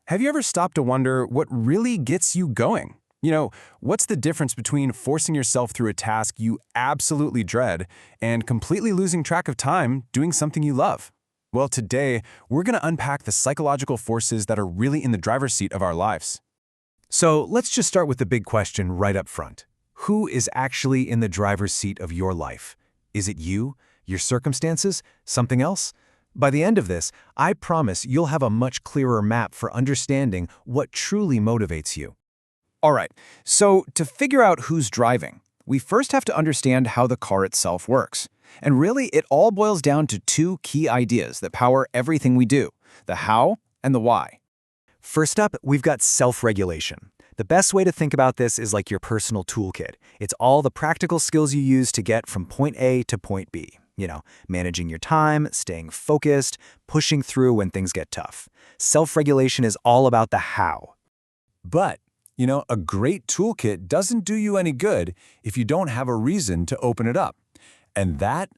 Have you ever stopped to wonder what really gets you going? What's the difference between forcing yourself through a task you absolutely dread and completely losing track of time doing something you love? Well, today, we're going to unpack the psychological forces that are really in the driver's seat of our lives. So let's just start with the big question right up front. Who is actually in the driver's seat of your life? Is it you, your circumstances, something else? By the end of this, I promise you'll have a much clearer map for understanding what truly motivates you. All right, so to figure out who's driving, we first have to understand how the car itself works. And really, it all boils down to two key ideas that power everything we do: the how and the why. First up, we've got self-regulation. The best way to think about this is like your personal toolkit. It's all the practical skills you use to get from point A to point B. Managing your time, staying focused, pushing through when things get tough. Self-regulation is all about the how. But, a great toolkit doesn't do you any good if you don't have a reason to open it up. And that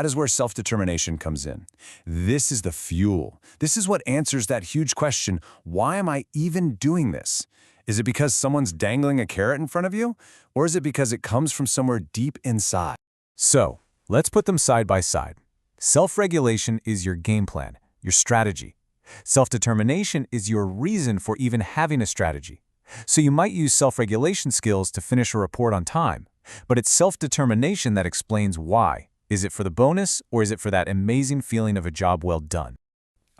is where self-determination comes in. This is the fuel. This is what answers that huge question: why am I even doing this? Is it because someone's dangling a carrot in front of you? Or is it because it comes from somewhere deep inside? So, let's put them side by side. Self-regulation is your game plan, your strategy. Self-determination is your reason for even having a strategy. So you might use self-regulation skills to finish a report on time, but it's self-determination that explains why. Is it for the bonus, or is it for that amazing feeling of a job well done?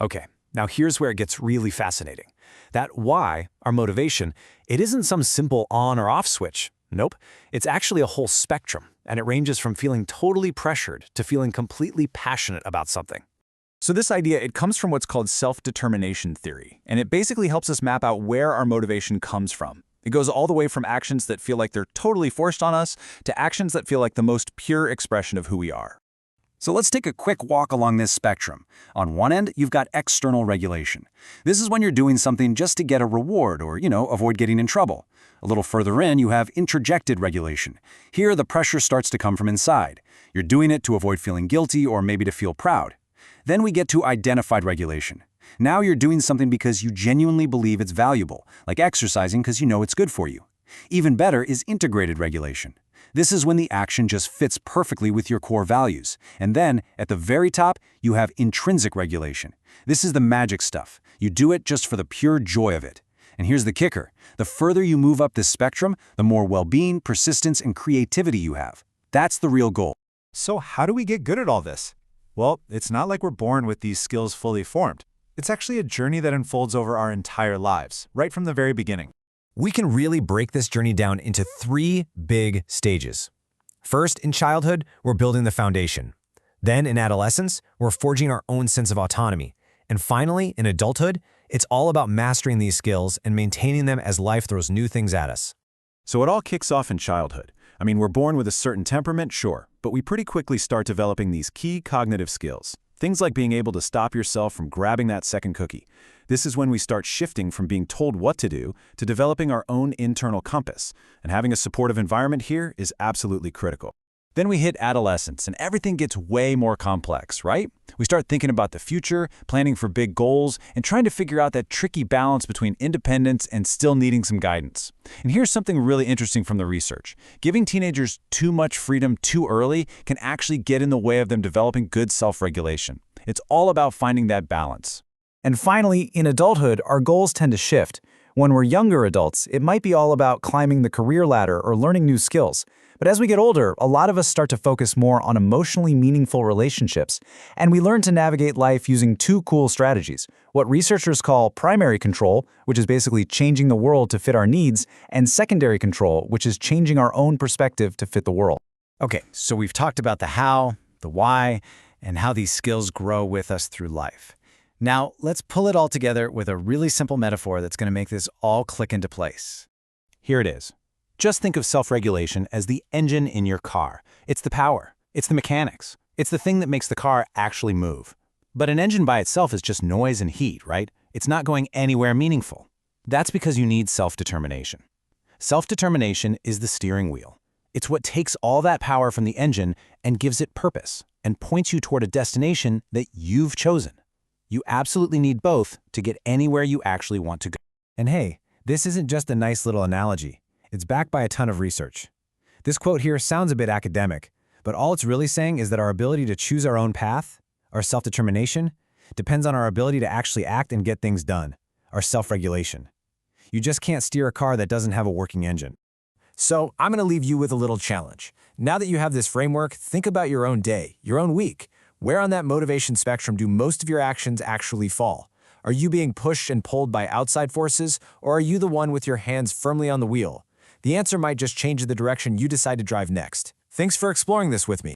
Okay, now here's where it gets really fascinating. That why, our motivation, it isn't some simple on or off switch. Nope, it's actually a whole spectrum, and it ranges from feeling totally pressured to feeling completely passionate about something. So this idea, it comes from what's called self-determination theory, and it basically helps us map out where our motivation comes from. It goes all the way from actions that feel like they're totally forced on us to actions that feel like the most pure expression of who we are. So let's take a quick walk along this spectrum. On one end, you've got external regulation. This is when you're doing something just to get a reward or, avoid getting in trouble. A little further in, you have introjected regulation. Here, the pressure starts to come from inside. You're doing it to avoid feeling guilty or maybe to feel proud. Then we get to identified regulation. Now you're doing something because you genuinely believe it's valuable, like exercising because you know it's good for you. Even better is integrated regulation. This is when the action just fits perfectly with your core values. And then, at the very top, you have intrinsic regulation. This is the magic stuff. You do it just for the pure joy of it. And here's the kicker. The further you move up this spectrum, the more well-being, persistence, and creativity you have. That's the real goal. So how do we get good at all this? Well, it's not like we're born with these skills fully formed. It's actually a journey that unfolds over our entire lives, right from the very beginning. We can really break this journey down into three big stages. First, in childhood, we're building the foundation. Then, in adolescence, we're forging our own sense of autonomy. And finally, in adulthood, it's all about mastering these skills and maintaining them as life throws new things at us. So it all kicks off in childhood. We're born with a certain temperament, sure, but we pretty quickly start developing these key cognitive skills. Things like being able to stop yourself from grabbing that second cookie. This is when we start shifting from being told what to do to developing our own internal compass. And having a supportive environment here is absolutely critical. Then we hit adolescence and everything gets way more complex, right? We start thinking about the future, planning for big goals, and trying to figure out that tricky balance between independence and still needing some guidance. And here's something really interesting from the research. Giving teenagers too much freedom too early can actually get in the way of them developing good self-regulation. It's all about finding that balance. And finally, in adulthood, our goals tend to shift. When we're younger adults, it might be all about climbing the career ladder or learning new skills. But as we get older, a lot of us start to focus more on emotionally meaningful relationships, and we learn to navigate life using two cool strategies: what researchers call primary control, which is basically changing the world to fit our needs, and secondary control, which is changing our own perspective to fit the world. Okay, so we've talked about the how, the why, and how these skills grow with us through life. Now, let's pull it all together with a really simple metaphor that's going to make this all click into place. Here it is. Just think of self-regulation as the engine in your car. It's the power. It's the mechanics. It's the thing that makes the car actually move. But an engine by itself is just noise and heat, right? It's not going anywhere meaningful. That's because you need self-determination. Self-determination is the steering wheel. It's what takes all that power from the engine and gives it purpose and points you toward a destination that you've chosen. You absolutely need both to get anywhere you actually want to go. And hey, this isn't just a nice little analogy. It's backed by a ton of research. This quote here sounds a bit academic, but all it's really saying is that our ability to choose our own path, our self-determination, depends on our ability to actually act and get things done, our self-regulation. You just can't steer a car that doesn't have a working engine. So I'm going to leave you with a little challenge. Now that you have this framework, think about your own day, your own week. Where on that motivation spectrum do most of your actions actually fall? Are you being pushed and pulled by outside forces, or are you the one with your hands firmly on the wheel? The answer might just change the direction you decide to drive next. Thanks for exploring this with me.